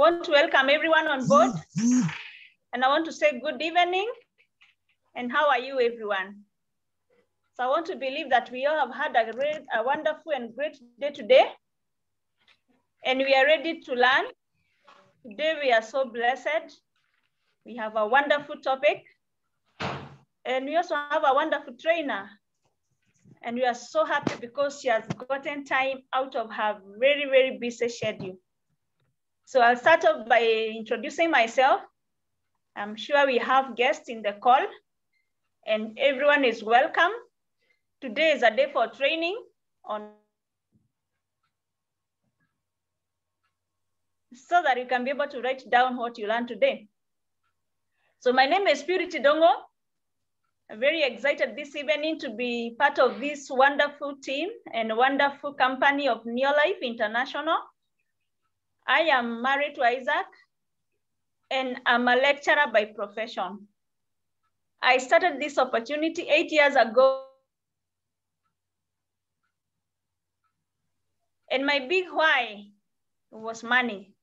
I want to welcome everyone on board, and I want to say good evening, and how are you, everyone? So I want to believe that we all have had a wonderful and great day today, and we are ready to learn. Today we are so blessed. We have a wonderful topic, and we also have a wonderful trainer. And we are so happy because she has gotten time out of her very, very busy schedule. So I'll start off by introducing myself. I'm sure we have guests in the call, and everyone is welcome. Today is a day for training on so that you can be able to write down what you learned today. So my name is Purity Dongo. I'm very excited this evening to be part of this wonderful team and wonderful company of Neolife International. I am married to Isaac, and I'm a lecturer by profession. I started this opportunity 8 years ago. And my big why was money.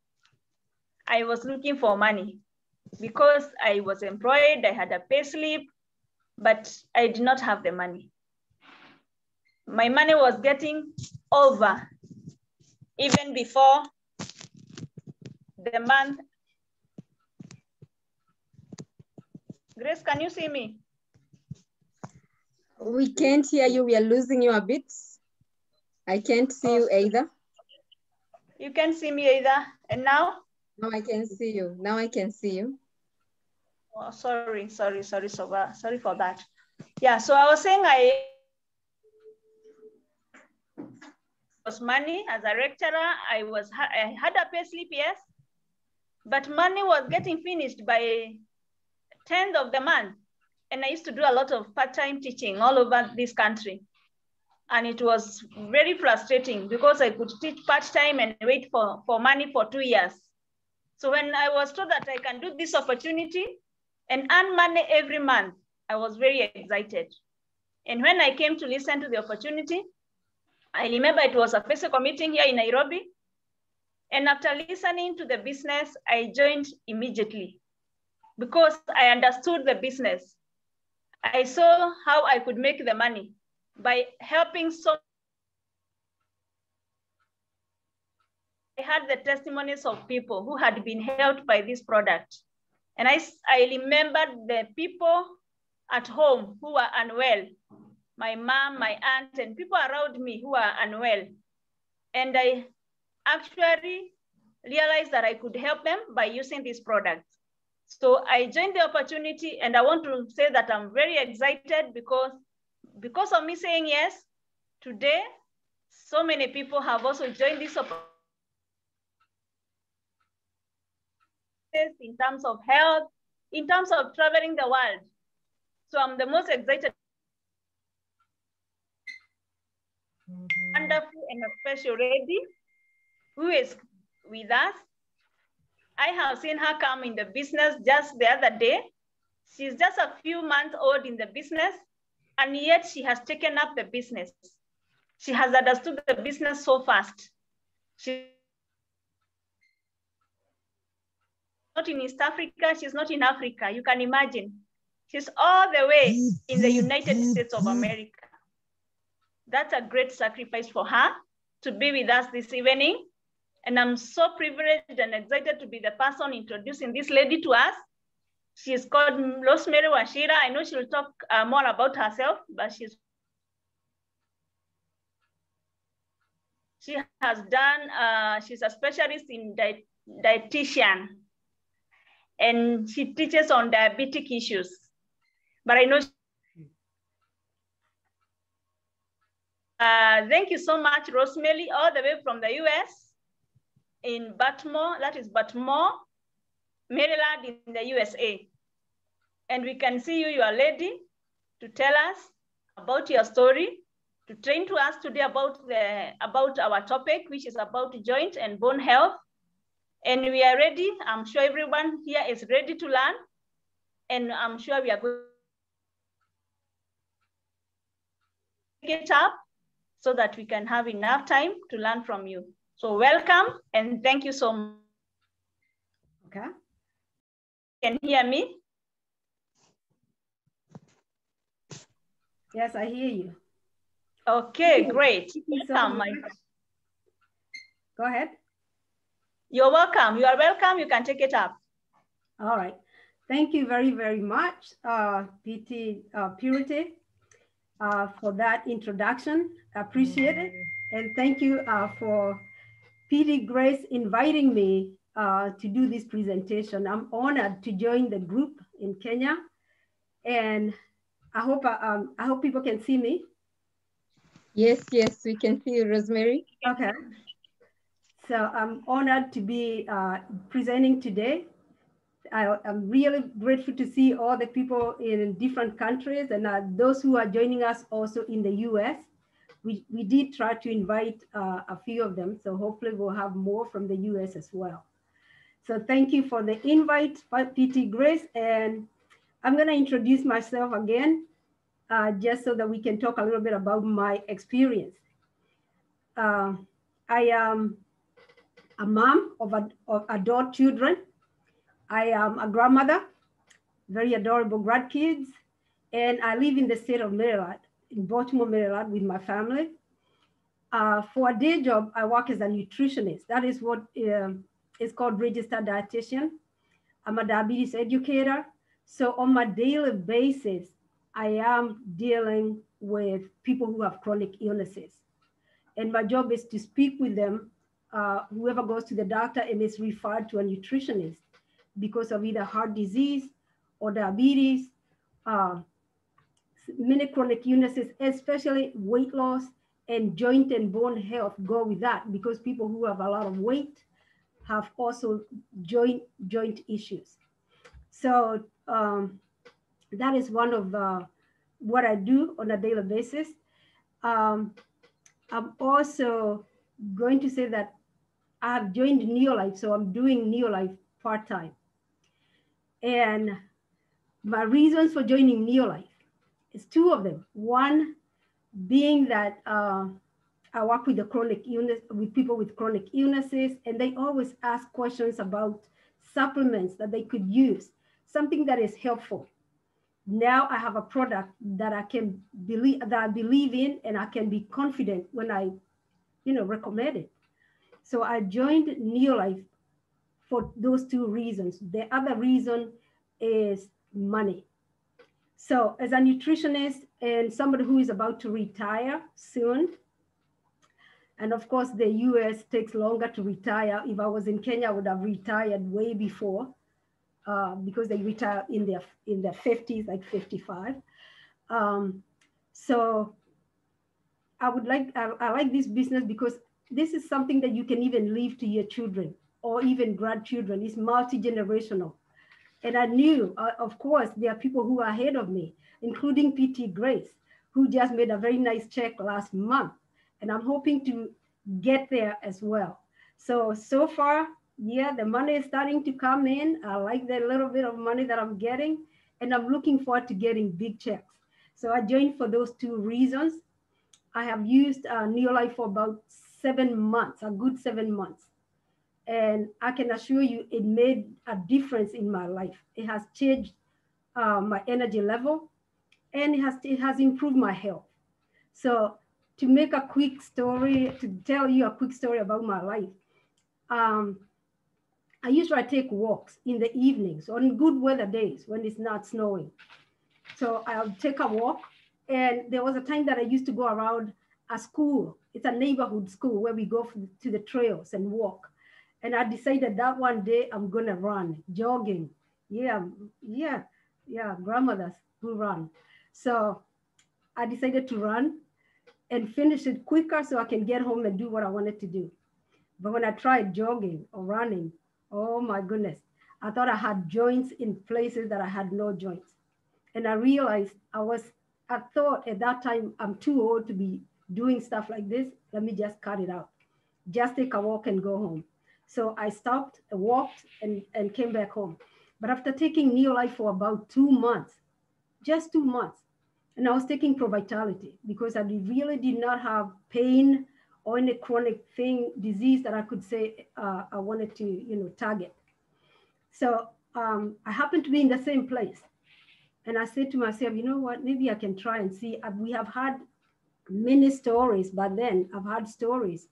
I was looking for money because I was employed, I had a pay slip, but I did not have the money. My money was getting over even before the month. Grace, can you see me? We can't hear you. We are losing you a bit. I can't see you either. You can see me either. And now? Now I can see you. Now I can see you. Oh, sorry for that. Yeah, so I was saying I was money as a lecturer. I had a pay slip, yes, but money was getting finished by 10th of the month. And I used to do a lot of part-time teaching all over this country. And it was very frustrating because I could teach part-time and wait for money for 2 years. So when I was told that I can do this opportunity and earn money every month, I was very excited. And when I came to listen to the opportunity, I remember it was a physical meeting here in Nairobi. And after listening to the business, I joined immediately because I understood the business. I saw how I could make the money by helping I had the testimonies of people who had been helped by this product. And I remembered the people at home who were unwell, my mom, my aunt, and people around me who are unwell. And I actually realized that I could help them by using this product. So I joined the opportunity, and I want to say that I'm very excited because of me saying yes, today, so many people have also joined this opportunity in terms of health, in terms of traveling the world. So I'm the most excited. Wonderful and a special lady who is with us. I have seen her come in the business just the other day. She's just a few months old in the business, and yet she has taken up the business. She has understood the business so fast. She's not in East Africa, she's not in Africa, you can imagine. She's all the way in the United States of America. That's a great sacrifice for her to be with us this evening. And I'm so privileged and excited to be the person introducing this lady to us. She's called Rosemary Wachira. I know she'll talk more about herself, but she has done, she's a specialist in dietitian, and she teaches on diabetic issues. But I know, thank you so much, Rosemary, all the way from the US in Baltimore, that is Baltimore, Maryland in the USA. And we can see you are ready to tell us about your story, to train to us today about our topic, which is about joint and bone health. And we are ready. I'm sure everyone here is ready to learn. And I'm sure we are going to take it up so that we can have enough time to learn from you. So welcome and thank you so much. Okay. Can you hear me? Yes, I hear you. Okay, great. Welcome, my friend. Go ahead. You're welcome. You are welcome. You can take it up. All right. Thank you very, very much, PT Purity, for that introduction. I appreciate it. And thank you for PT Grace inviting me to do this presentation. I'm honored to join the group in Kenya. And I hope people can see me. Yes, yes, we can see you, Rosemary. Okay. So I'm honored to be presenting today. I'm really grateful to see all the people in different countries and those who are joining us also in the US. We did try to invite a few of them, so hopefully we'll have more from the US as well. So thank you for the invite, PT Grace, and I'm going to introduce myself again, just so that we can talk a little bit about my experience. I am a mom of adult children. I am a grandmother, very adorable grandkids, and I live in the state of Maryland, in Baltimore, Maryland, with my family. For a day job, I work as a nutritionist. That is what is called registered dietitian. I'm a diabetes educator. So on my daily basis, I am dealing with people who have chronic illnesses. And my job is to speak with them, whoever goes to the doctor and is referred to a nutritionist because of either heart disease or diabetes, many chronic illnesses, especially weight loss and joint and bone health go with that, because people who have a lot of weight have also joint issues. So that is one of what I do on a daily basis. I'm also going to say that I have joined Neolife, so I'm doing Neolife part-time. And my reasons for joining Neolife is two of them. One being that I work with with people with chronic illnesses, and they always ask questions about supplements that they could use, something that is helpful. Now I have a product that I believe in, and I can be confident when I, recommend it. So I joined Neolife for those two reasons. The other reason is money. So as a nutritionist and somebody who is about to retire soon, and of course the US takes longer to retire. If I was in Kenya, I would have retired way before because they retire in their 50s, like 55. So I like this business because this is something that you can even leave to your children or even grandchildren. It's multi-generational. And I knew, of course, there are people who are ahead of me, including PT Grace, who just made a very nice check last month. And I'm hoping to get there as well. So far, yeah, the money is starting to come in. I like the little bit of money that I'm getting, and I'm looking forward to getting big checks. So I joined for those two reasons. I have used Neolife for about 7 months, a good 7 months. And I can assure you it made a difference in my life. It has changed my energy level, and it has improved my health. So to make a quick story, to tell you a quick story about my life, I usually take walks in the evenings on good weather days when it's not snowing. So I'll take a walk, and there was a time that I used to go around a school. It's a neighborhood school where we go to the trails and walk. And I decided that one day I'm gonna run, jogging. Yeah, grandmothers who run. So I decided to run and finish it quicker so I can get home and do what I wanted to do. But when I tried jogging or running, oh my goodness, I thought I had joints in places that I had no joints. And I realized I thought at that time, I'm too old to be doing stuff like this. Let me just cut it out. Just take a walk and go home. So I stopped, walked, and came back home. But after taking Neolife for about 2 months, just 2 months, and I was taking Pro Vitality because I really did not have pain or any chronic disease that I could say I wanted to, target. So I happened to be in the same place. And I said to myself, you know what, maybe I can try and see. We have had many stories, but then I've had stories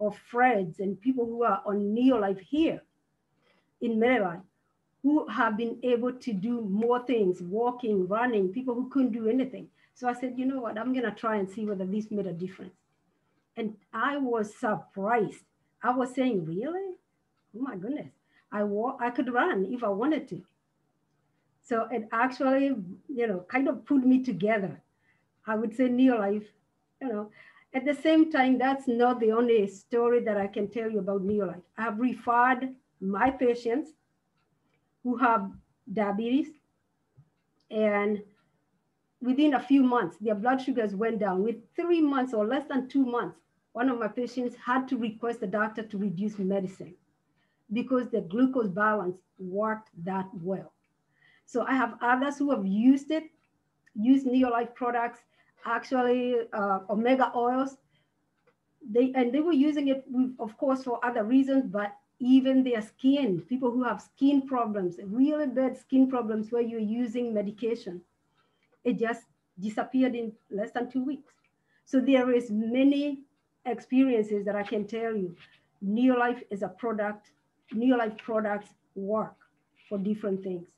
of friends and people who are on Neolife here in Maryland who have been able to do more things, walking, running, people who couldn't do anything. So I said, you know what, I'm going to try and see whether this made a difference. And I was surprised. I was saying, really? Oh my goodness. I could run if I wanted to. So it actually, kind of put me together. I would say Neolife, At the same time, that's not the only story that I can tell you about Neolife. I have referred my patients who have diabetes, and within a few months, their blood sugars went down. With 3 months or less than 2 months, one of my patients had to request the doctor to reduce medicine because the glucose balance worked that well. So I have others who have used Neolife products, actually omega oils. They were using it, of course, for other reasons, but even their skin, people who have skin problems, really bad skin problems where you're using medication, it just disappeared in less than 2 weeks. So there is many experiences that I can tell you. Neolife is a product. Neolife products work for different things.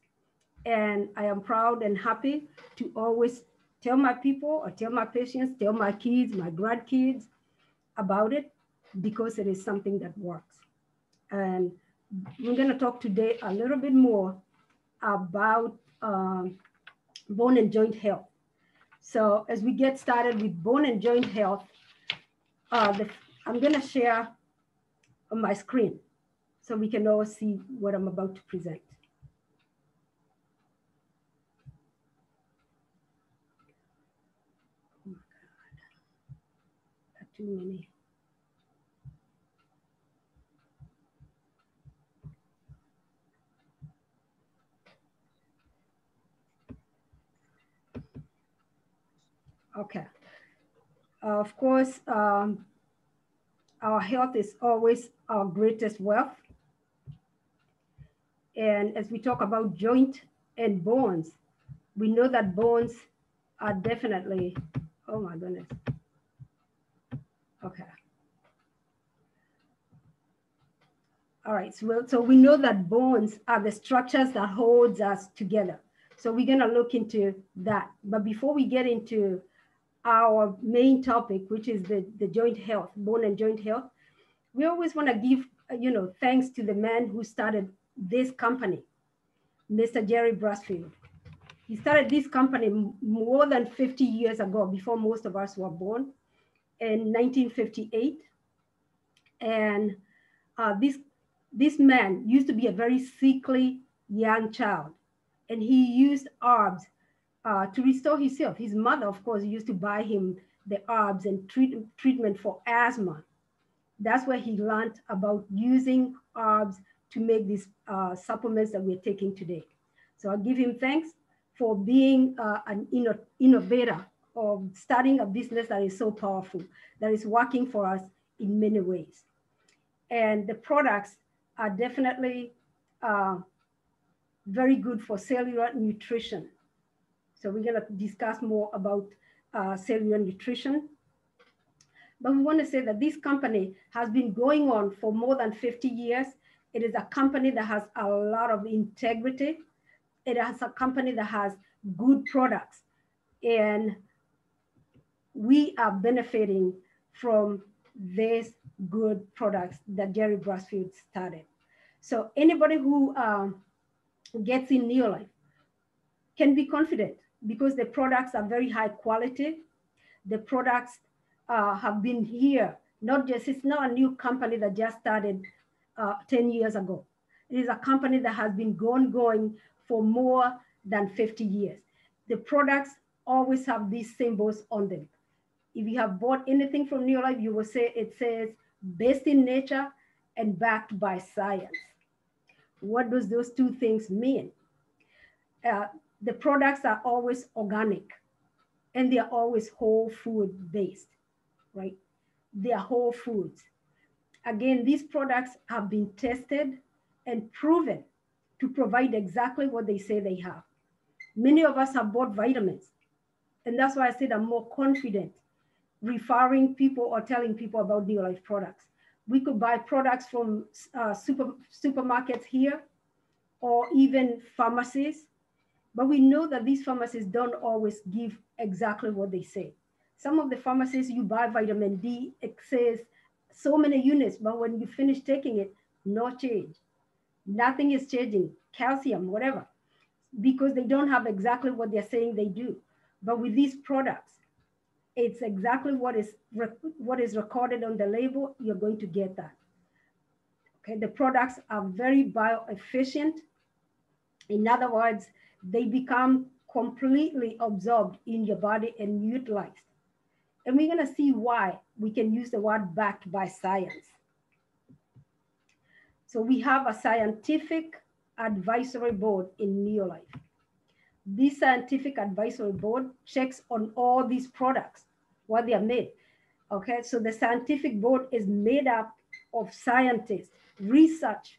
And I am proud and happy to always tell my people, or tell my patients, tell my kids, my grandkids about it, because it is something that works. And we're going to talk today a little bit more about bone and joint health. So as we get started with bone and joint health, I'm going to share on my screen so we can all see what I'm about to present. Oh my God, got too many. Okay. Of course, our health is always our greatest wealth. And as we talk about joint and bones, we know that bones are definitely, oh my goodness. Okay. All right, so we know that bones are the structures that holds us together. So we're gonna look into that. But before we get into our main topic, which is the joint health, bone and joint health, we always wanna give, thanks to the man who started this company, Mr. Jerry Brasfield. He started this company more than 50 years ago, before most of us were born, in 1958. And this man used to be a very sickly young child, and he used herbs to restore himself. His mother, of course, used to buy him the herbs and treatment for asthma. That's where he learned about using herbs to make these supplements that we're taking today. So I give him thanks for being an innovator, of starting a business that is so powerful, that is working for us in many ways. And the products are definitely very good for cellular nutrition. So we're going to discuss more about cellular nutrition. But we want to say that this company has been going on for more than 50 years. It is a company that has a lot of integrity. It is a company that has good products. And we are benefiting from these good products that Jerry Brasfield started. So anybody who gets in Neolife can be confident, because the products are very high quality. The products have been here, it's not a new company that just started 10 years ago. It is a company that has been going for more than 50 years. The products always have these symbols on them. If you have bought anything from Neolife, you will say it says based in nature and backed by science. What does those two things mean? The products are always organic, and they are always whole food based, right? They are whole foods. Again, these products have been tested and proven to provide exactly what they say they have. Many of us have bought vitamins. And that's why I said I'm more confident referring people or telling people about Neolife products. We could buy products from supermarkets here or even pharmacies, but we know that these pharmacies don't always give exactly what they say. Some of the pharmacies you buy vitamin D, it says so many units, but when you finish taking it, no change. Nothing is changing, calcium, whatever, because they don't have exactly what they're saying they do. But with these products, it's exactly what is recorded on the label. You're going to get that. Okay, the products are very bioefficient. In other words, they become completely absorbed in your body and utilized. And we're going to see why we can use the word backed by science. So we have a scientific advisory board in Neolife. This scientific advisory board checks on all these products, what they are made. Okay, so the scientific board is made up of scientists, research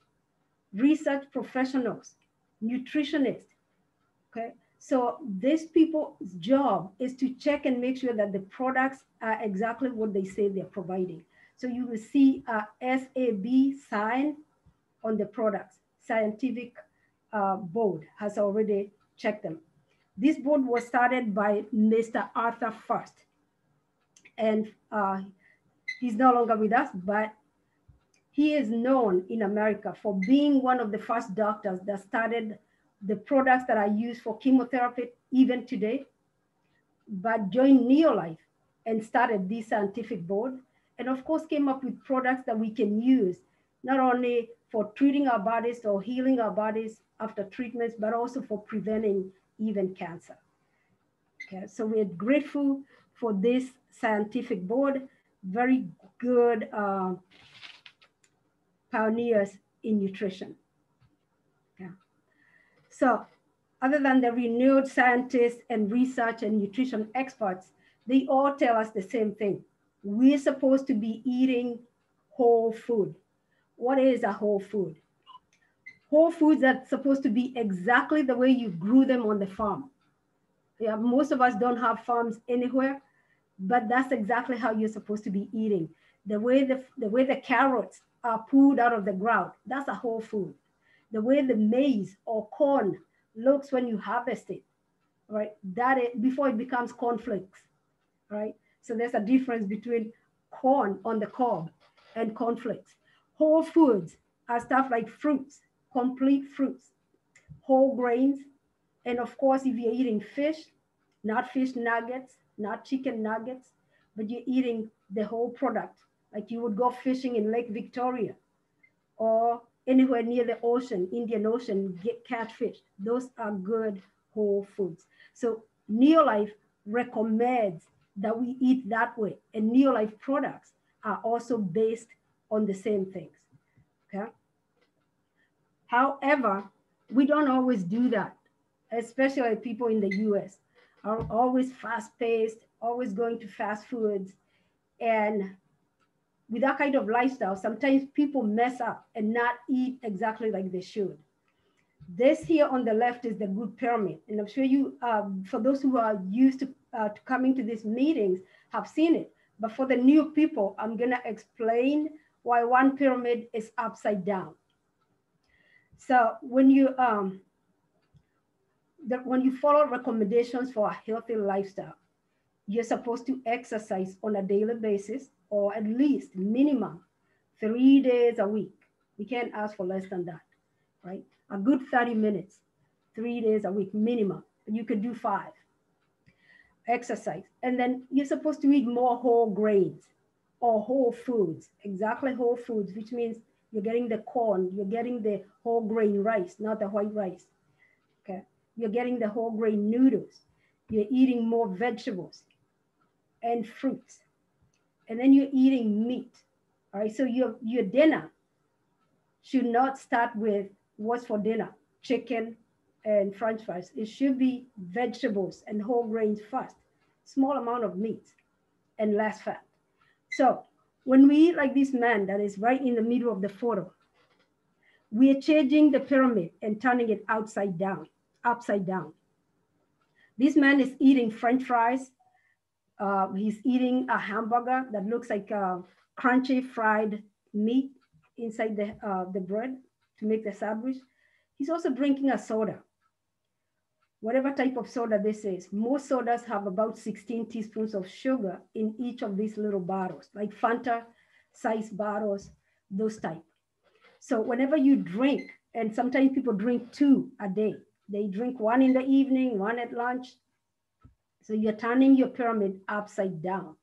professionals, nutritionists. Okay, so these people's job is to check and make sure that the products are exactly what they say they're providing. So you will see a SAB sign on the products. Scientific board has already checked them. This board was started by Mr. Arthur First, and he's no longer with us, but he is known in America for being one of the first doctors that started the products that are used for chemotherapy even today, but joined Neolife and started this scientific board, and of course came up with products that we can use not only for treating our bodies or healing our bodies after treatments, but also for preventing even cancer. Okay, so we're grateful for this scientific board, very good pioneers in nutrition. Yeah. So other than the renowned scientists and research and nutrition experts, they all tell us the same thing. We're supposed to be eating whole food. What is a whole food? Whole foods are supposed to be exactly the way you grew them on the farm. Yeah, most of us don't have farms anywhere, but that's exactly how you're supposed to be eating. The way the carrots are pulled out of the ground, that's a whole food. The way the maize or corn looks when you harvest it, right? That is before it becomes cornflakes, right? So there's a difference between corn on the cob and cornflakes. Whole foods are stuff like fruits, complete fruits, whole grains, and of course, if you're eating fish, not fish nuggets, not chicken nuggets, but you're eating the whole product. Like you would go fishing in Lake Victoria or anywhere near the ocean, Indian Ocean, get catfish. Those are good whole foods. So Neolife recommends that we eat that way. And Neolife products are also based on the same things, okay? However, we don't always do that, especially people in the US are always fast-paced, always going to fast foods. And with that kind of lifestyle, sometimes people mess up and not eat exactly like they should. This here on the left is the good pyramid. And I'm sure you, for those who are used to coming to these meetings, have seen it. But for the new people, I'm gonna explain why one pyramid is upside down. So when you follow recommendations for a healthy lifestyle, you're supposed to exercise on a daily basis, or at least minimum 3 days a week. We can't ask for less than that, right? A good 30 minutes, 3 days a week minimum. You could do 5. Exercise. And then you're supposed to eat more whole grains or whole foods, exactly whole foods, which means you're getting the corn, you're getting the whole grain rice, not the white rice, okay? You're getting the whole grain noodles. You're eating more vegetables and fruits. And then you're eating meat, all right? So your dinner should not start with what's for dinner, chicken and French fries. It should be vegetables and whole grains first, small amount of meat and less fat. So when we eat like this man that is right in the middle of the photo, We are changing the pyramid and turning it upside down. This man is eating French fries. He's eating a hamburger that looks like crunchy fried meat inside the bread to make the sandwich. He's also drinking a soda. Whatever type of soda this is, most sodas have about 16 teaspoons of sugar in each of these little bottles, like Fanta size bottles, those type. So whenever you drink, and sometimes people drink 2 a day, they drink 1 in the evening, 1 at lunch. So you're turning your pyramid upside down.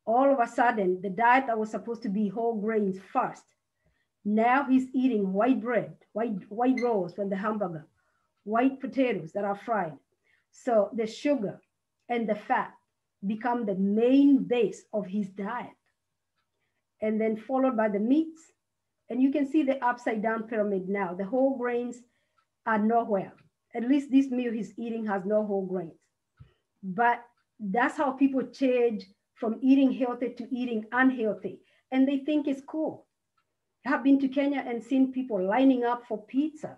All of a sudden, the diet that was supposed to be whole grains first, now he's eating white bread, white rolls from the hamburger, white potatoes that are fried. So the sugar and the fat become the main base of his diet. And then followed by the meats. And you can see the upside down pyramid now. The whole grains are nowhere. At least this meal he's eating has no whole grains. But that's how people change from eating healthy to eating unhealthy. And they think it's cool. I've been to Kenya and seen people lining up for pizza.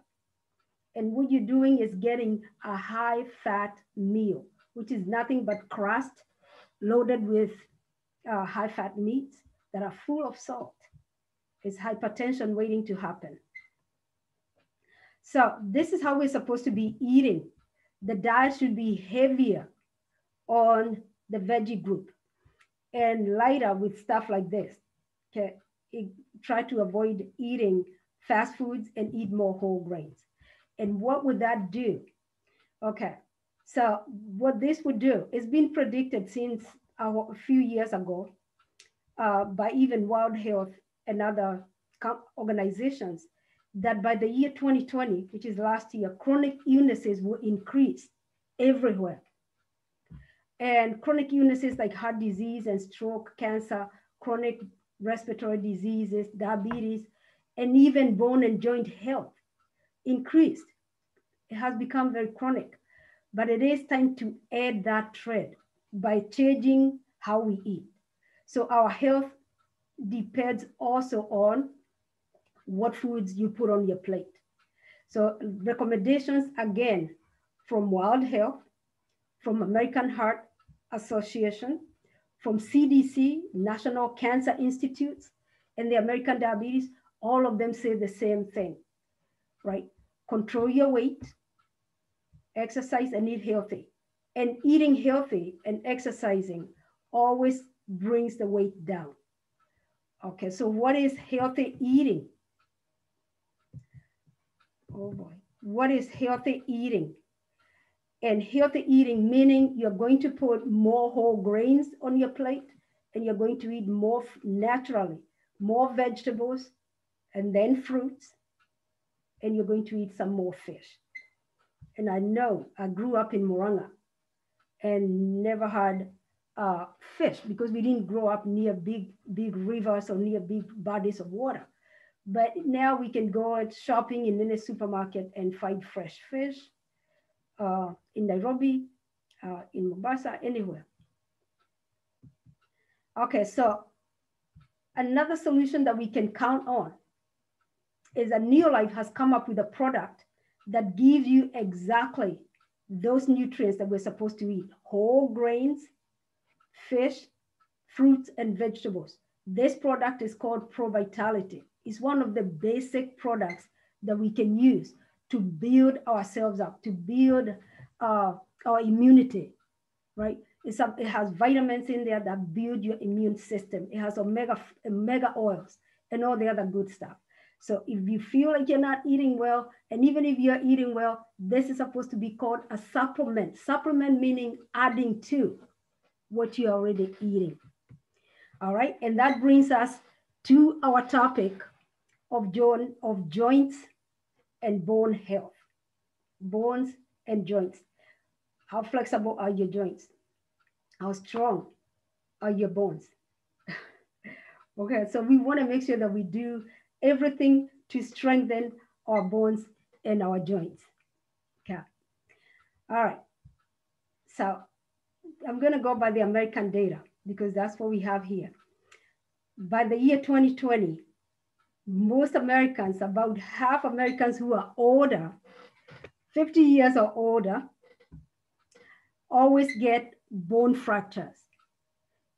And what you're doing is getting a high fat meal, which is nothing but crust loaded with high fat meats that are full of salt. It's hypertension waiting to happen. So this is how we're supposed to be eating. The diet should be heavier on the veggie group and lighter with stuff like this. Okay, try to avoid eating fast foods and eat more whole grains. And what would that do? Okay, so what this would do, it's been predicted since a few years ago by even World Health and other organizations that by the year 2020, which is last year, chronic illnesses will increase everywhere. And chronic illnesses like heart disease and stroke, cancer, chronic respiratory diseases, diabetes, and even bone and joint health increased. It has become very chronic, but it is time to add that thread by changing how we eat. So our health depends also on what foods you put on your plate. So recommendations, again, from World Health, from American Heart Association, from CDC, National Cancer Institutes, and the American Diabetes, all of them say the same thing, right? Control your weight, exercise, and eat healthy. And eating healthy and exercising always brings the weight down. Okay, so what is healthy eating? Oh boy, what is healthy eating? And healthy eating, meaning you're going to put more whole grains on your plate and you're going to eat more naturally, more vegetables and then fruits, and you're going to eat some more fish. And I know I grew up in Moranga and never had fish because we didn't grow up near big rivers or near big bodies of water. But now we can go out shopping in any supermarket and find fresh fish in Nairobi, in Mombasa, anywhere. Okay, so another solution that we can count on is that Neolife has come up with a product that gives you exactly those nutrients that we're supposed to eat: whole grains, fish, fruits, and vegetables. This product is called Pro Vitality. It's one of the basic products that we can use to build ourselves up, to build our immunity, right? It has vitamins in there that build your immune system. It has omega oils and all the other good stuff. So if you feel like you're not eating well, and even if you're eating well, this is supposed to be called a supplement. Supplement meaning adding to what you're already eating. All right, and that brings us to our topic of joints and bone health. Bones and joints. How flexible are your joints? How strong are your bones? Okay, so we want to make sure that we do everything to strengthen our bones and our joints. Okay. All right. So I'm going to go by the American data because that's what we have here. By the year 2020, most Americans, about half Americans who are older, 50 years or older, always get bone fractures.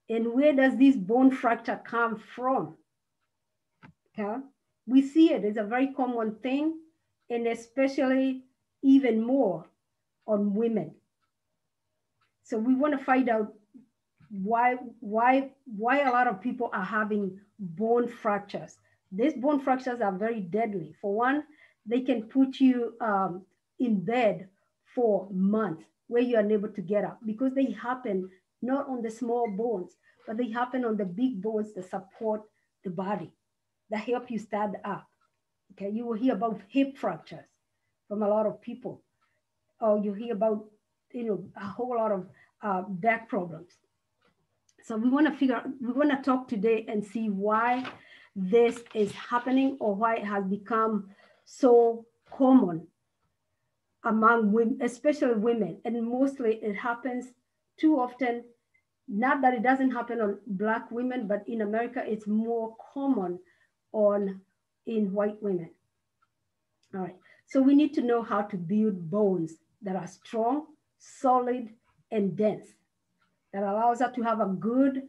And where does this bone fracture come from? Okay? We see it as a very common thing, and especially even more on women. So we want to find out why a lot of people are having bone fractures. These bone fractures are very deadly. For one, they can put you in bed for months where you are unable to get up, because they happen not on the small bones, but they happen on the big bones that support the body, that help you stand up. Okay, you will hear about hip fractures from a lot of people, or you hear about, a whole lot of back problems. So we want to talk today and see why this is happening, or why it has become so common among women, especially women. And mostly it happens too often, not that it doesn't happen on Black women, but in America, it's more common in white women. All right, so we need to know how to build bones that are strong, solid, and dense, that allows us to have a good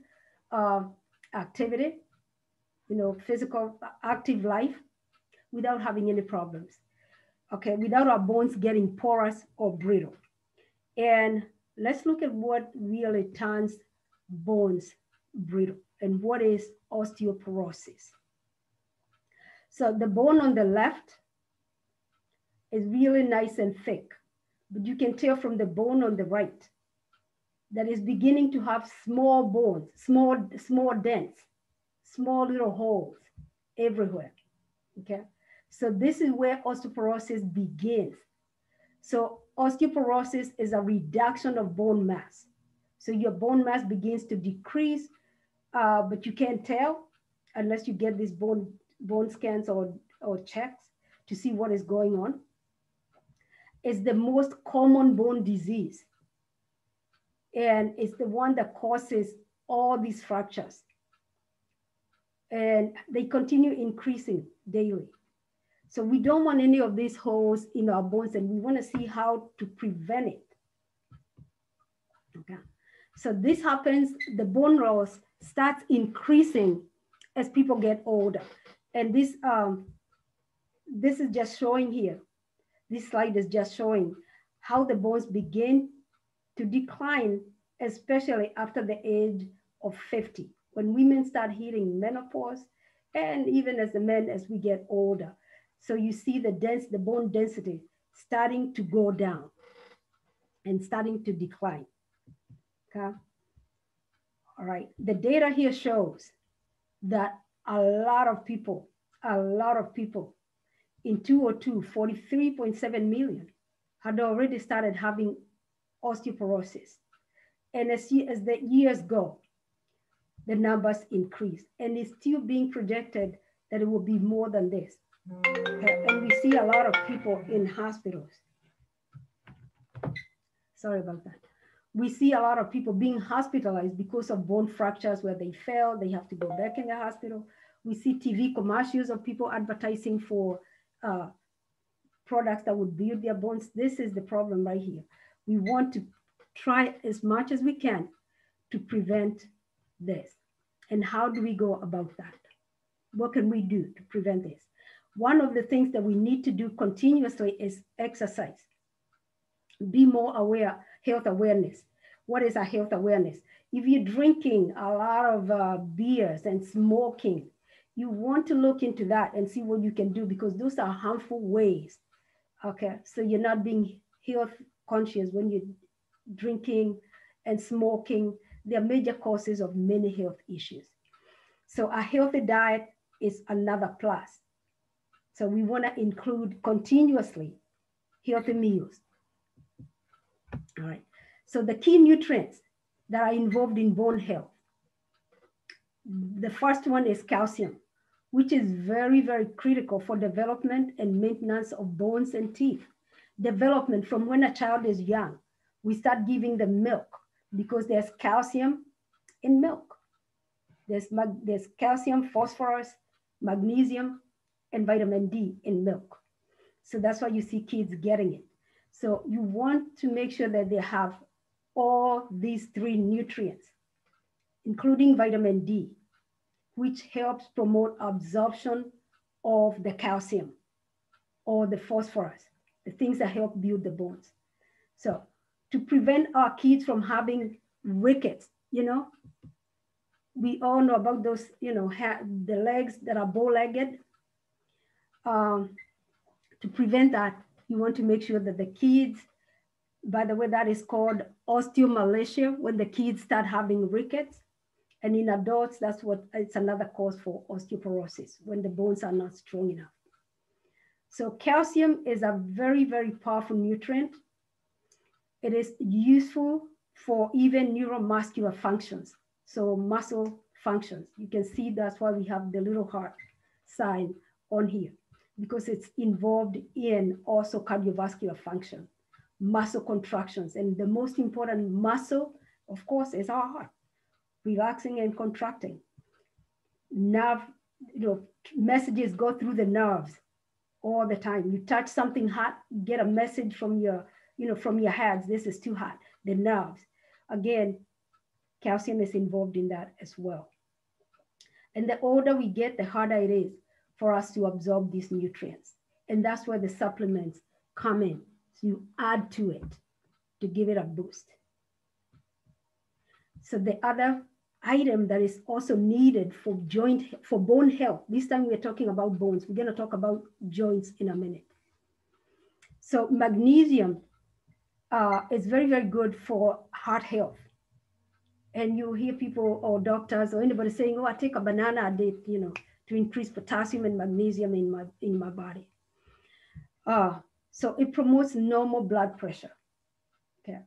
activity, physical active life without having any problems. Okay, without our bones getting porous or brittle. And let's look at what really turns bones brittle and what is osteoporosis. So the bone on the left is really nice and thick, but you can tell from the bone on the right that is beginning to have small bones, small dents, small little holes everywhere. Okay, so this is where osteoporosis begins. So osteoporosis is a reduction of bone mass. So your bone mass begins to decrease, but you can't tell unless you get these bone scans or checks to see what is going on. It's the most common bone disease. And it's the one that causes all these fractures. And they continue increasing daily. So we don't want any of these holes in our bones, and we want to see how to prevent it. Okay. So this happens, the bone loss starts increasing as people get older. And this is just showing here. This slide is just showing how the bones begin to decline, especially after the age of 50, when women start hitting menopause, and even as the men, as we get older. So you see the bone density starting to go down and starting to decline. Okay. All right. The data here shows that a lot of people in 2002, 43.7 million had already started having osteoporosis. And as the years go, the numbers increase. And it's still being projected that it will be more than this. And we see a lot of people in hospitals. Sorry about that. We see a lot of people being hospitalized because of bone fractures where they fell, they have to go back in the hospital. We see TV commercials of people advertising for products that would build their bones. This is the problem right here. We want to try as much as we can to prevent this. And how do we go about that? What can we do to prevent this? One of the things that we need to do continuously is exercise. Be more aware, health awareness. What is our health awareness? If you're drinking a lot of beers and smoking, you want to look into that and see what you can do, because those are harmful ways. Okay, so you're not being health conscious when you're drinking and smoking. They're major causes of many health issues. So a healthy diet is another plus. So we want to include continuously healthy meals. All right. So the key nutrients that are involved in bone health. The first one is calcium, which is very, very critical for development and maintenance of bones and teeth. Development from when a child is young, we start giving them milk because there's calcium in milk. There's calcium, phosphorus, magnesium, and vitamin D in milk. So that's why you see kids getting it. So you want to make sure that they have all these 3 nutrients, including vitamin D, which helps promote absorption of the calcium or the phosphorus, the things that help build the bones. So to prevent our kids from having rickets, you know, we all know about those, you know, the legs that are bow-legged. To prevent that, you want to make sure that the kids, by the way, that is called osteomalacia, when the kids start having rickets. And in adults, that's what it's another cause for osteoporosis, when the bones are not strong enough. So calcium is a very, very powerful nutrient. It is useful for even neuromuscular functions, so muscle functions. You can see that's why we have the little heart sign on here, because it's involved in also cardiovascular function, muscle contractions. And the most important muscle, of course, is our heart, relaxing and contracting. Nerve, you know, messages go through the nerves all the time. You touch something hot, get a message from your, you know, from your hands, this is too hot, the nerves. Again, calcium is involved in that as well. And the older we get, the harder it is for us to absorb these nutrients. And that's where the supplements come in. So you add to it to give it a boost. So the other item that is also needed for bone health, this time we're talking about bones. We're going to talk about joints in a minute. So magnesium is very, very good for heart health. And you hear people or doctors or anybody saying, oh, I take a banana a day, you know, to increase potassium and magnesium in my body. So it promotes normal blood pressure. Okay.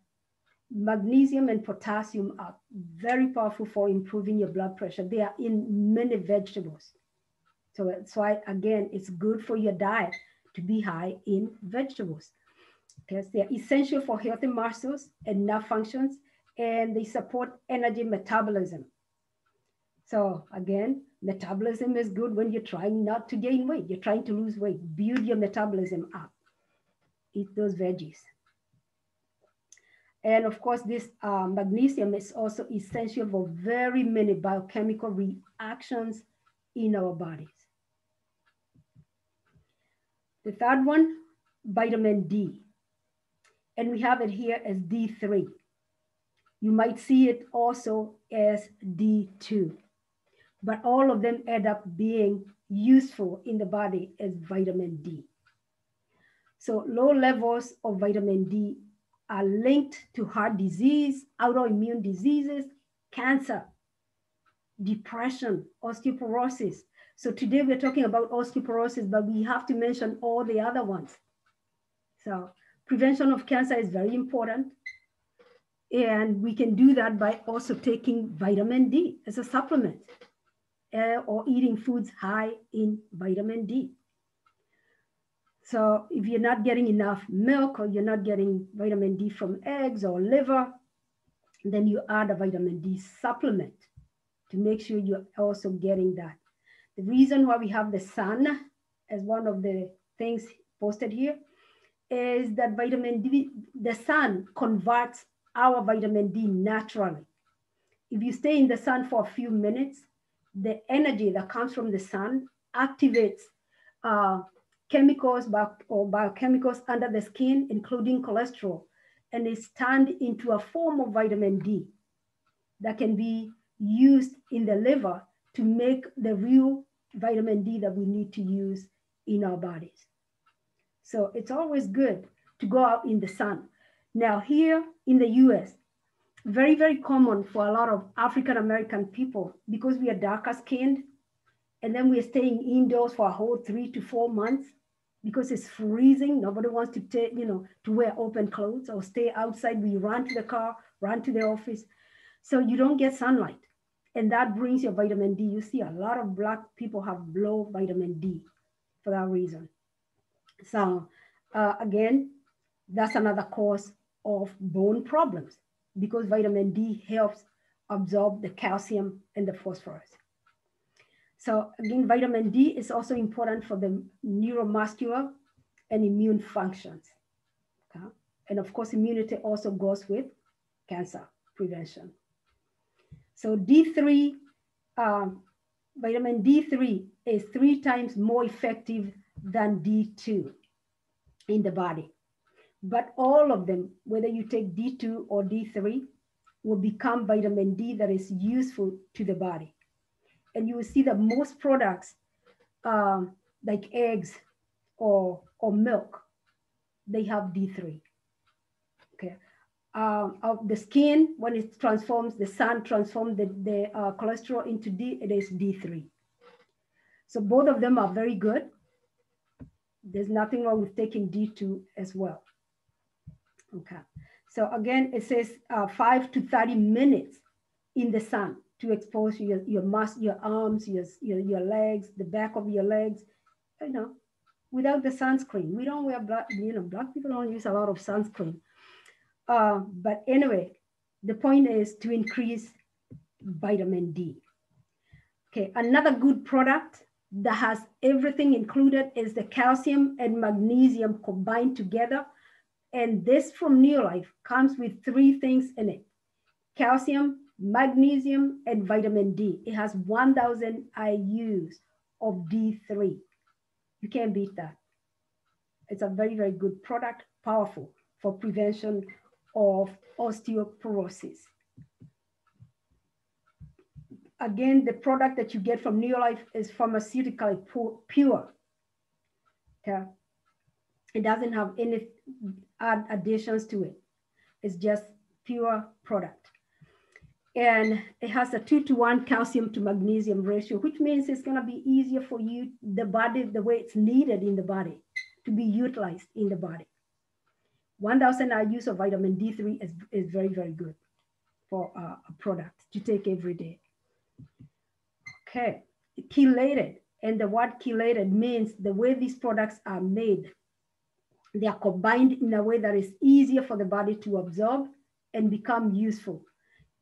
Magnesium and potassium are very powerful for improving your blood pressure. They are in many vegetables. So that's why, again, it's good for your diet to be high in vegetables, because they're essential for healthy muscles and nerve functions, and they support energy metabolism. So again, metabolism is good when you're trying not to gain weight. You're trying to lose weight. Build your metabolism up. Eat those veggies. And of course, this magnesium is also essential for very many biochemical reactions in our bodies. The third one, vitamin D. And we have it here as D3. You might see it also as D2. But all of them end up being useful in the body as vitamin D. So low levels of vitamin D are linked to heart disease, autoimmune diseases, cancer, depression, osteoporosis. So today we're talking about osteoporosis, but we have to mention all the other ones. So prevention of cancer is very important. And we can do that by also taking vitamin D as a supplement or eating foods high in vitamin D. So if you're not getting enough milk or you're not getting vitamin D from eggs or liver, then you add a vitamin D supplement to make sure you're also getting that. The reason why we have the sun as one of the things posted here is that vitamin D, the sun converts our vitamin D naturally. If you stay in the sun for a few minutes, the energy that comes from the sun activates chemicals or biochemicals under the skin, including cholesterol, and is turned into a form of vitamin D that can be used in the liver to make the real vitamin D that we need to use in our bodies. So it's always good to go out in the sun. Now here in the US, very, very common for a lot of African-American people, because we are darker skinned, and then we're staying indoors for a whole 3 to 4 months because it's freezing. Nobody wants to take, to wear open clothes or stay outside. We run to the car, run to the office. So you don't get sunlight. And that brings your vitamin D. You see a lot of Black people have low vitamin D for that reason. So again, that's another cause of bone problems, because vitamin D helps absorb the calcium and the phosphorus. So again, vitamin D is also important for the neuromuscular and immune functions. Okay? And of course, immunity also goes with cancer prevention. So D3, vitamin D3 is 3 times more effective than D2 in the body. But all of them, whether you take D2 or D3, will become vitamin D that is useful to the body. And you will see that most products, like eggs or milk, they have D3. Okay. Of the skin, when it transforms, the sun transforms the cholesterol into D, it is D3. So both of them are very good. There's nothing wrong with taking D2 as well. Okay. So again, it says 5 to 30 minutes in the sun to expose your arms, your legs, the back of your legs, without the sunscreen. We don't wear black people don't use a lot of sunscreen. But anyway, the point is to increase vitamin D. Okay, another good product that has everything included is the calcium and magnesium combined together. And this from Neolife comes with 3 things in it: calcium, magnesium, and vitamin D. It has 1,000 IUs of D3. You can't beat that. It's a very, very good product, powerful for prevention of osteoporosis. Again, the product that you get from Neolife is pharmaceutically pure. Okay? It doesn't have any additions to it. It's just pure product. And it has a 2-to-1 calcium to magnesium ratio, which means it's going to be easier for you, the body, the way it's needed in the body, to be utilized in the body. 1,000 IUs of vitamin D3 is very, very good for a product to take every day. Okay, chelated. And the word chelated means the way these products are made, they are combined in a way that is easier for the body to absorb and become useful.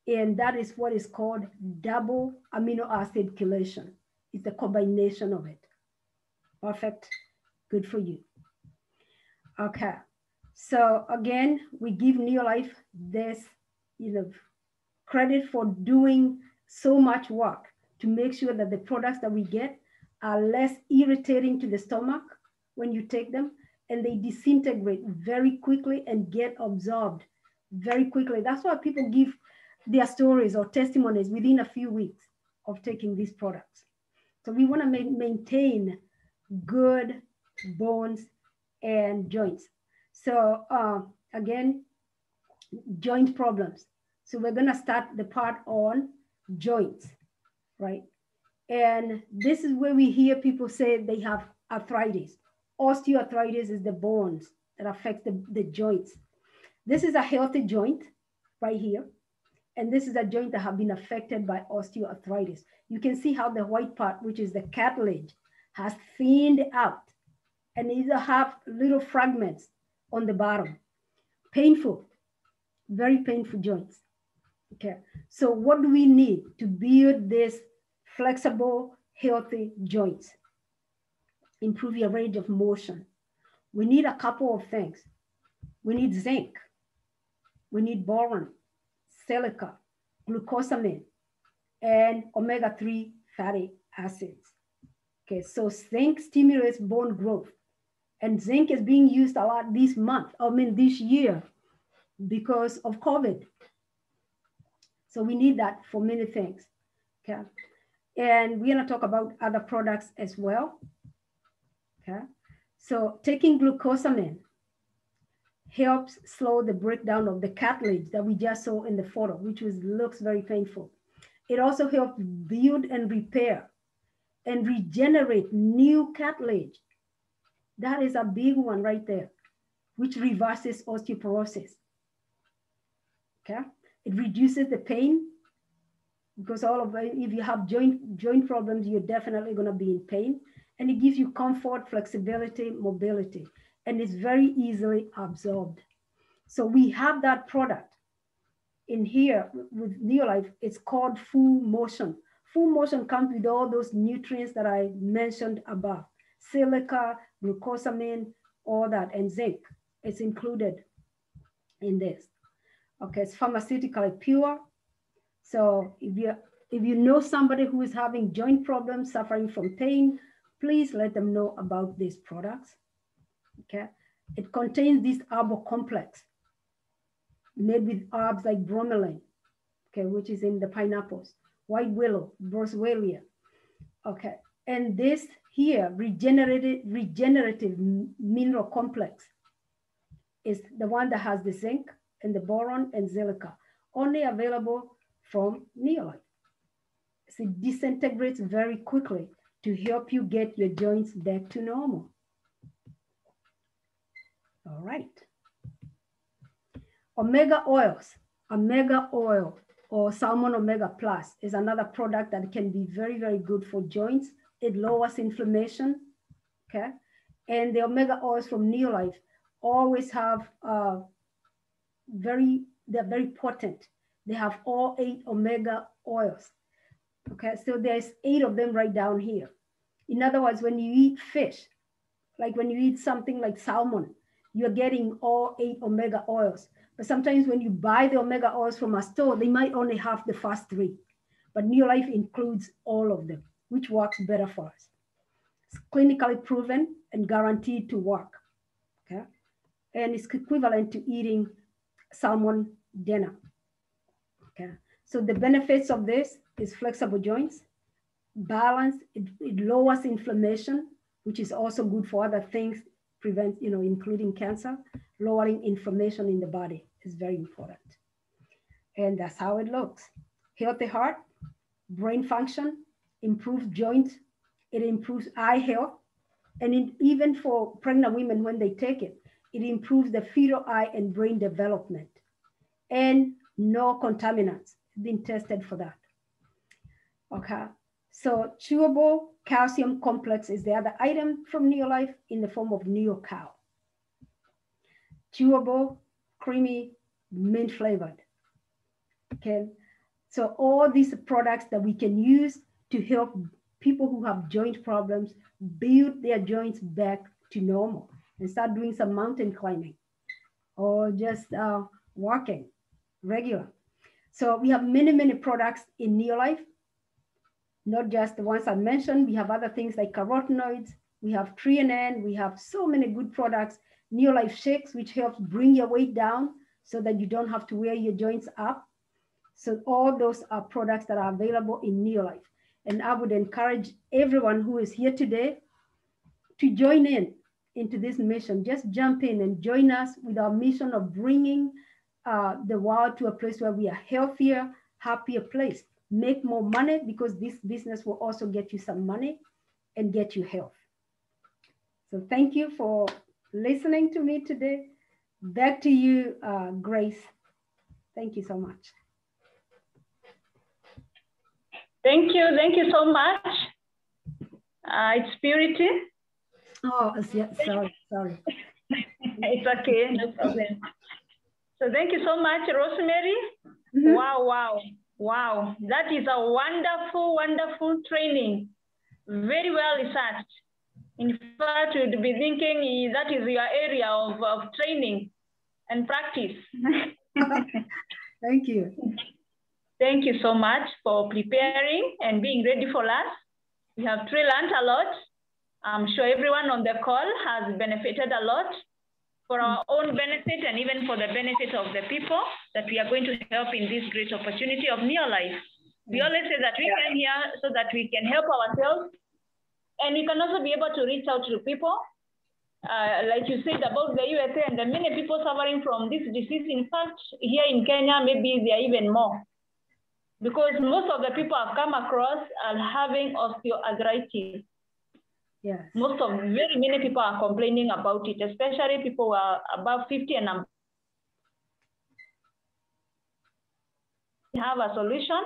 And that is what is called double amino acid chelation. It's the combination of it. Perfect, good for you. Okay, so again, we give Neolife this, credit for doing so much work to make sure that the products that we get are less irritating to the stomach when you take them, and they disintegrate very quickly and get absorbed very quickly. That's why people give their stories or testimonies within a few weeks of taking these products. So we want to maintain good bones and joints. So again, joint problems. So we're going to start the part on joints, right? And this is where we hear people say they have arthritis. Osteoarthritis is the bones that affect the joints. This is a healthy joint right here. And this is a joint that have been affected by osteoarthritis. You can see how the white part, which is the cartilage, has thinned out and either have little fragments on the bottom. Painful, very painful joints. Okay, so what do we need to build this flexible, healthy joints? Improve your range of motion. We need a couple of things. We need zinc. We need boron, silica, glucosamine, and omega-3 fatty acids. Okay, so zinc stimulates bone growth. And zinc is being used a lot this year because of COVID. So we need that for many things, okay? And we're gonna talk about other products as well, okay? So taking glucosamine helps slow the breakdown of the cartilage that we just saw in the photo, which looks very painful. It also helps build and repair and regenerate new cartilage. That is a big one right there, which reverses osteoporosis, okay? It reduces the pain because if you have joint problems, you're definitely gonna be in pain. And it gives you comfort, flexibility, mobility, and it's very easily absorbed. So we have that product in here with Neolife. It's called Full Motion Full motion comes with all those nutrients that I mentioned above. Silica, glucosamine, all that, and zinc. It's included in this. Okay, it's pharmaceutically pure. So if you know somebody who is having joint problems, suffering from pain, please let them know about these products. Okay, it contains this herbal complex made with herbs like bromelain, okay, which is in the pineapples, white willow, boswellia. Okay, and this here regenerative mineral complex is the one that has the zinc and the boron and silica, only available from Neolife. So it disintegrates very quickly to help you get your joints back to normal. All right. Omega oils, omega oil or salmon omega plus is another product that can be very, very good for joints. It lowers inflammation, okay? And the omega oils from Neolife always have they're very potent. They have all 8 omega oils, okay? So there's 8 of them right down here. In other words, when you eat fish, like when you eat something like salmon, you're getting all 8 omega oils. But sometimes when you buy the omega oils from a store, they might only have the first 3. But Neolife includes all of them, which works better for us. It's clinically proven and guaranteed to work, okay? And it's equivalent to eating salmon dinner, okay? So the benefits of this is flexible joints, balance, it lowers inflammation, which is also good for other things, prevent, including cancer. Lowering inflammation in the body is very important. And that's how it looks. Healthy heart, brain function, improved joints, it improves eye health. And even for pregnant women, when they take it, it improves the fetal eye and brain development. And no contaminants, it's been tested for that. Okay, so chewable calcium complex is the other item from Neolife in the form of NeoCal. Chewable, creamy, mint flavored. Okay, so all these products that we can use to help people who have joint problems build their joints back to normal and start doing some mountain climbing or just walking regular. So we have many, many products in Neolife, not just the ones I mentioned. We have other things like carotenoids, we have threonine, we have so many good products. Neolife shakes, which helps bring your weight down so that you don't have to wear your joints up. So all those are products that are available in Neolife. And I would encourage everyone who is here today to join into this mission. Just jump in and join us with our mission of bringing the world to a place where we are healthier, happier place. Make more money, because this business will also get you some money and get you health. So thank you for listening to me today. Back to you, Grace. Thank you so much. Thank you so much. It's Purity. Oh, yeah, sorry. It's okay, no problem. So thank you so much, Rosemary. Mm-hmm. Wow. That is a wonderful training. Very well researched. In fact, you'd be thinking that is your area of training and practice. Thank you. Thank you so much for preparing and being ready for us. We have learned a lot. I'm sure everyone on the call has benefited a lot for our own benefit and even for the benefit of the people that we are going to help in this great opportunity of Neolife. We always say that we came here so that we can help ourselves, and we can also be able to reach out to people. Like you said about the USA and the many people suffering from this disease. In fact, here in Kenya, maybe there are even more, because most of the people I've come across are having osteoarthritis. Yes. Very many people are complaining about it, especially people who are above 50 and above. We have a solution,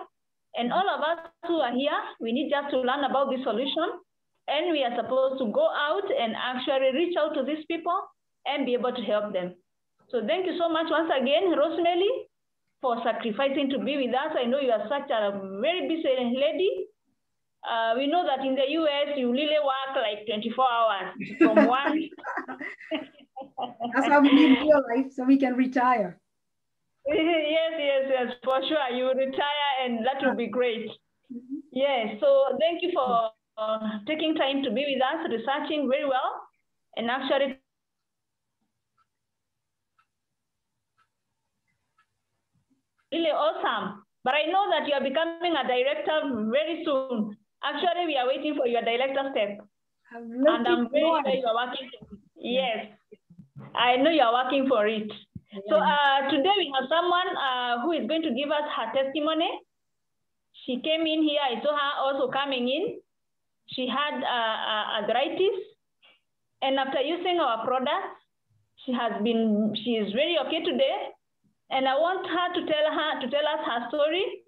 and all of us who are here, we need just to learn about this solution, and we are supposed to go out and actually reach out to these people and be able to help them. So thank you so much once again, Rosemary, for sacrificing to be with us. I know you are such a very busy lady, We know that in the US, you really work like 24 hours from one. That's why we need real life so we can retire. Yes, for sure. You retire and that will be great. Yes, so thank you for taking time to be with us, researching very well, and actually really awesome. But I know that you are becoming a director very soon. Actually, we are waiting for your director step. And I'm very sure you are working. Yes, I know you are working for it. So today we have someone who is going to give us her testimony. She came in here, I saw her also coming in. She had arthritis, and after using our products, she is very okay today. And I want her to tell us her story.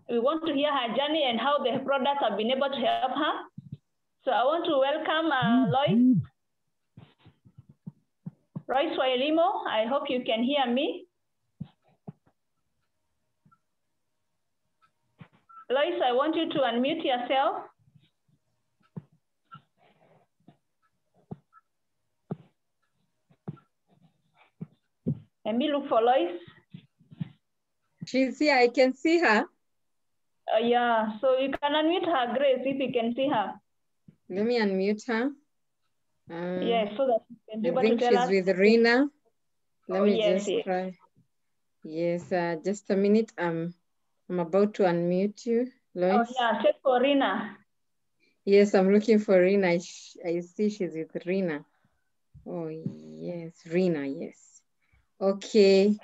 We want to hear her journey and how the products have been able to help her. So I want to welcome Lois Wailimo. I hope you can hear me. Lois, I want you to unmute yourself. Let me look for Lois. She's here. I can see her. Yeah, so you can unmute her, Grace, if you can see her. Let me unmute her. Yes, so that you can be able I think to tell us. she's with Rina. Let me yes, just try. Yes, just a minute. I'm about to unmute you, Lois. Oh, yeah, check for Rina. Yes, I'm looking for Rina. I see she's with Rina. Oh, yes, Rina, yes. Okay,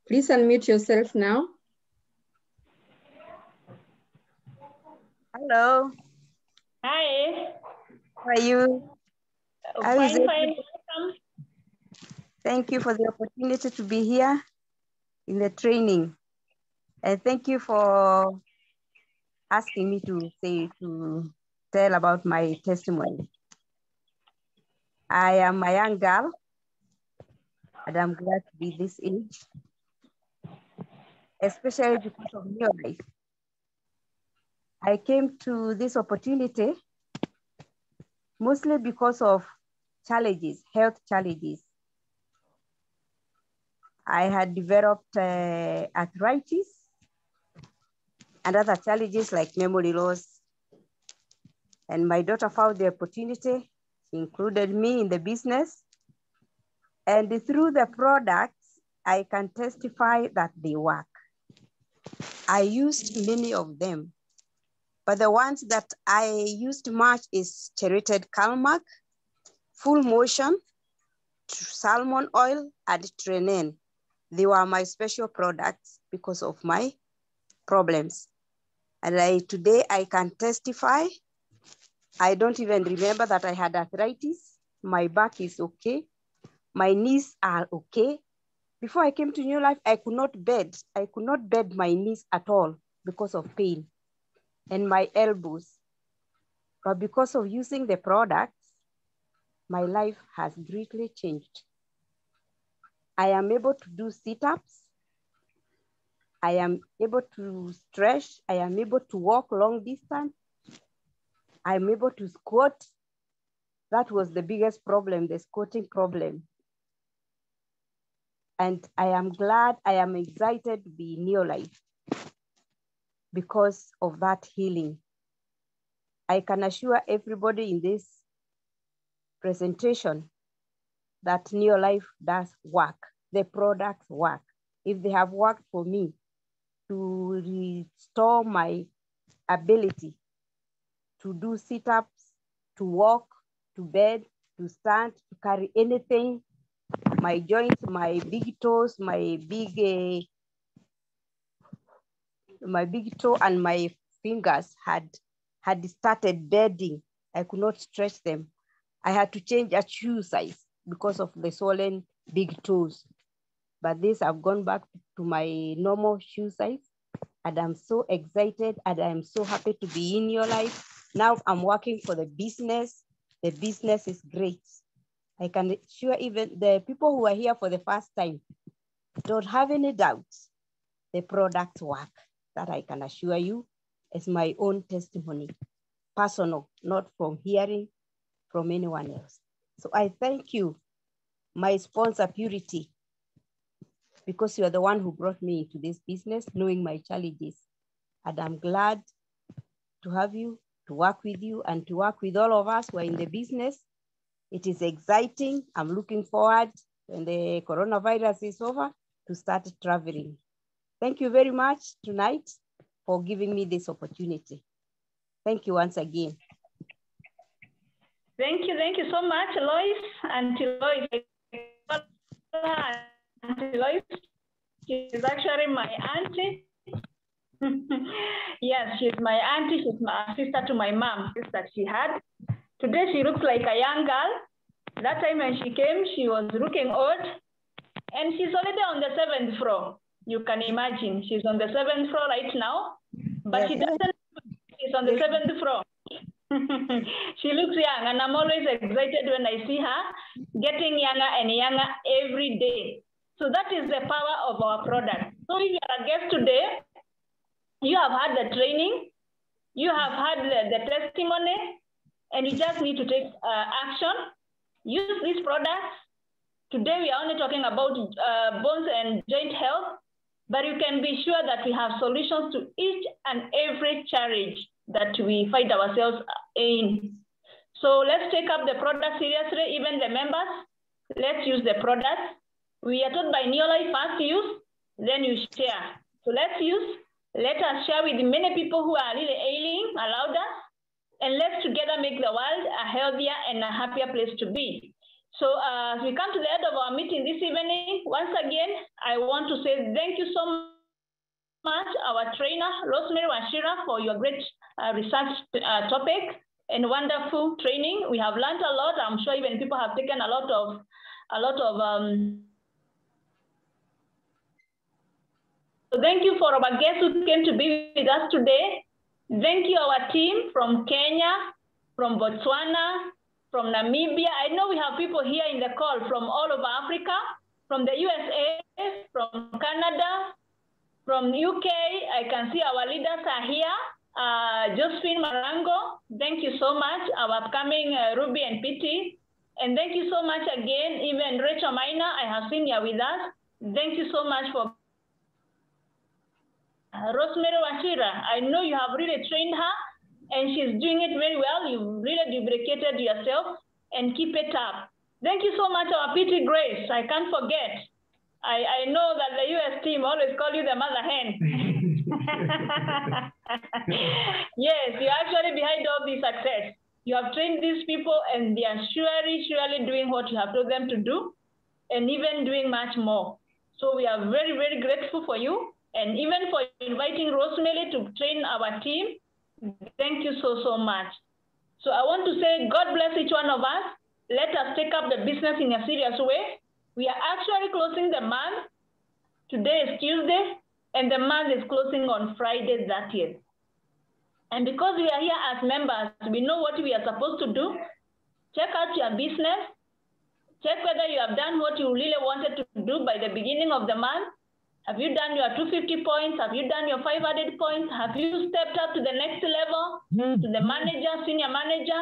please unmute yourself now. Hello. Hi. How are you? Fine. Welcome. Thank you for the opportunity to be here in the training. And thank you for asking me to tell about my testimony. I am a young girl, and I'm glad to be this age, especially because of your life. I came to this opportunity mostly because of challenges, health challenges. I had developed arthritis and other challenges like memory loss. And my daughter found the opportunity. She included me in the business. And through the products, I can testify that they work. I used many of them, but the ones that I used much is Cherated Calmac, Full Motion, Salmon Oil, and Trenen. They were my special products because of my problems. And today I can testify. I don't even remember that I had arthritis. My back is okay. My knees are okay. Before I came to New Life, I could not bed. I could not bend my knees at all because of pain and my elbows. But because of using the products, my life has greatly changed. I am able to do sit-ups. I am able to stretch. I am able to walk long distance. I'm able to squat. That was the biggest problem, the squatting problem. And I am glad, I am excited to be in your life because of that healing. I can assure everybody in this presentation that Neolife does work. The products work. If they have worked for me to restore my ability to do sit-ups, to walk, to bed, to stand, to carry anything, my joints, my big toes, my big toe and my fingers had started bending. I could not stretch them. I had to change a shoe size because of the swollen big toes. But this, I've gone back to my normal shoe size, and I'm so excited and I'm so happy to be in your life. Now I'm working for the business. The business is great. I can assure even the people who are here for the first time, don't have any doubts. The products work. That I can assure you is my own testimony. personal, not from hearing from anyone else. So I thank you, my sponsor, Purity, because you are the one who brought me into this business, knowing my challenges. And I'm glad to have you, to work with you, and to work with all of us who are in the business. It is exciting. I'm looking forward, when the coronavirus is over, to start traveling. Thank you very much tonight for giving me this opportunity. Thank you once again. Thank you so much, Lois. Auntie Lois, Auntie Lois, she's actually my auntie. Yes, she's my auntie. She's my sister to my mom, that she had. Today she looks like a young girl. That time when she came, she was looking old. And she's already on the 7th floor. You can imagine, she's on the 7th floor right now, but Yes, she doesn't, she's on the 7th floor. She looks young, and I'm always excited when I see her getting younger and younger every day. So that is the power of our product. So if you are a guest today, you have had the training, you have had the testimony, and you just need to take action. Use these products. Today we are only talking about bones and joint health, but you can be sure that we have solutions to each and every challenge that we find ourselves in. So let's take up the product seriously, even the members. Let's use the products. We are taught by Neolife, first use, then you share. So let's use, let us share with many people who are really ailing around us, and let's together make the world a healthier and a happier place to be. So as we come to the end of our meeting this evening, once again, I want to say thank you so much, our trainer, Rosemary Wachira, for your great research topic and wonderful training. We have learned a lot. I'm sure even people have taken a lot of so thank you for our guests who came to be with us today. Thank you, our team from Kenya, from Botswana, from Namibia. I know we have people here in the call from all over Africa, from the USA, from Canada, from UK. I can see our leaders are here. Josephine Marango, thank you so much. Our upcoming Ruby and Pity. And thank you so much again, even Rachel Maina, I have seen you with us. Thank you so much for Rosemary Wachira. I know you have really trained her, and she's doing it very well. You really duplicated yourself, and keep it up. Thank you so much, our Pity Grace. I can't forget. I know that the US team always call you the mother hen. Yes, you're actually behind all this success. You have trained these people, and they are surely doing what you have told them to do, and even doing much more. So we are very, very grateful for you, and even for inviting Rosemary to train our team. Thank you so much. So I want to say, God bless each one of us. Let us take up the business in a serious way. We are actually closing the month. Today is Tuesday, and the month is closing on Friday 30th. And because we are here as members, we know what we are supposed to do. Check out your business. Check whether you have done what you really wanted to do by the beginning of the month. Have you done your 250 points? Have you done your 500 points? Have you stepped up to the next level, to the manager, senior manager?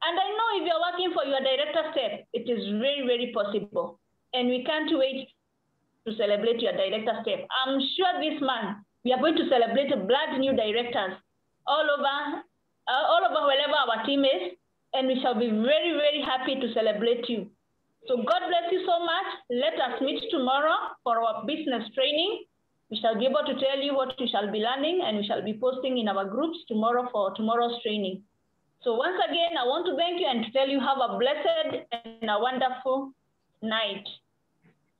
And I know if you're working for your director step, it is very, very possible. And we can't wait to celebrate your director step. I'm sure this month, we are going to celebrate brand new directors all over wherever our team is. And we shall be very, very happy to celebrate you. So God bless you so much. Let us meet tomorrow for our business training. We shall be able to tell you what we shall be learning, and we shall be posting in our groups tomorrow for tomorrow's training. So once again, I want to thank you and to tell you have a blessed and a wonderful night.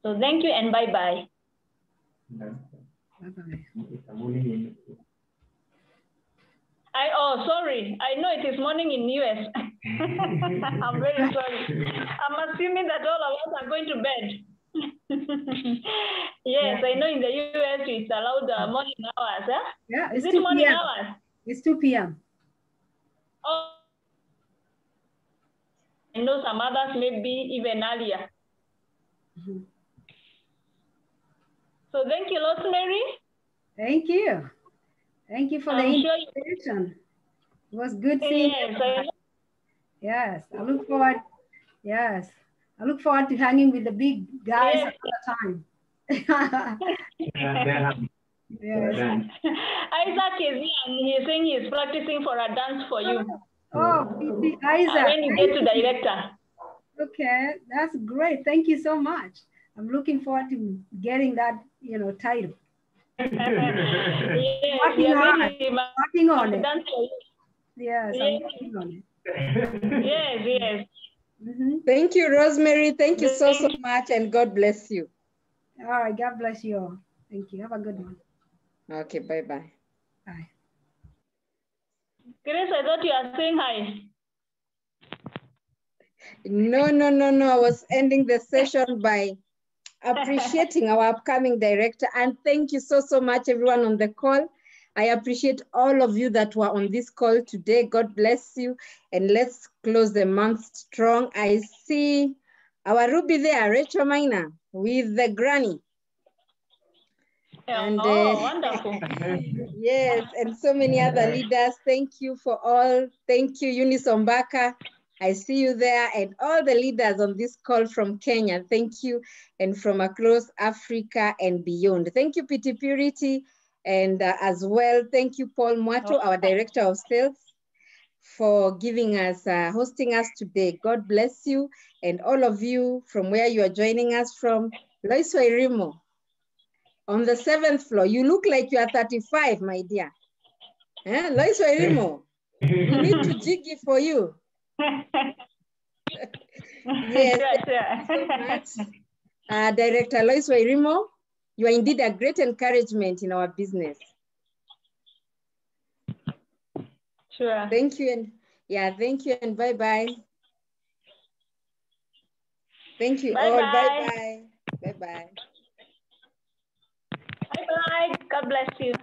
So thank you and bye-bye. Bye-bye. Oh, sorry. I know it is morning in US. I'm very sorry. I'm assuming that all of us are going to bed. Yes, yeah. I know in the US it's allowed morning hours. Huh? Yeah, it's Is 2 it morning p.m. hours? It's 2 p.m. Oh, I know some others may be even earlier. Mm-hmm. So thank you, Rosemary. Thank you. Thank you for the invitation. It was good seeing you. Yes, Yes, I look forward. Yes, I look forward to hanging with the big guys Yes. another time. Yes. Isaac is here and he's saying he's practicing for a dance for you. Oh, PT Isaac. When you get to director. Okay, that's great. Thank you so much. I'm looking forward to getting that, title. Yes, Working hard. Working on it. Dance for you. Yes, Yes. I'm working on it. Yes, yes. Thank you, Rosemary. Thank you so much, and God bless you. All right, God bless you all. Thank you. Have a good one. Okay, bye-bye. Bye. Grace, I thought you were saying hi. No. I was ending the session by appreciating our upcoming director. And thank you so much, everyone on the call. I appreciate all of you that were on this call today. God bless you. And let's close the month strong. I see our Ruby there, Rachel Minor, with the granny. And wonderful. yes, and so many other leaders. Thank you for all. Thank you, Eunice Ombaka. I see you there, and all the leaders on this call from Kenya. Thank you, and from across Africa and beyond. Thank you, PT Purity, and as well, thank you, Paul Mwato, our Director of Sales, for giving us, hosting us today. God bless you, and all of you from where you are joining us from. Lois Wairimo, on the 7th floor. You look like you are 35, my dear. Lois Wairimo, we need to jiggy for you. Yes, thank you so much. Director Lois Wairimo, you are indeed a great encouragement in our business. Sure. Thank you, and thank you, and bye-bye. Thank you all. Bye-bye. Bye-bye. Bye-bye. God bless you.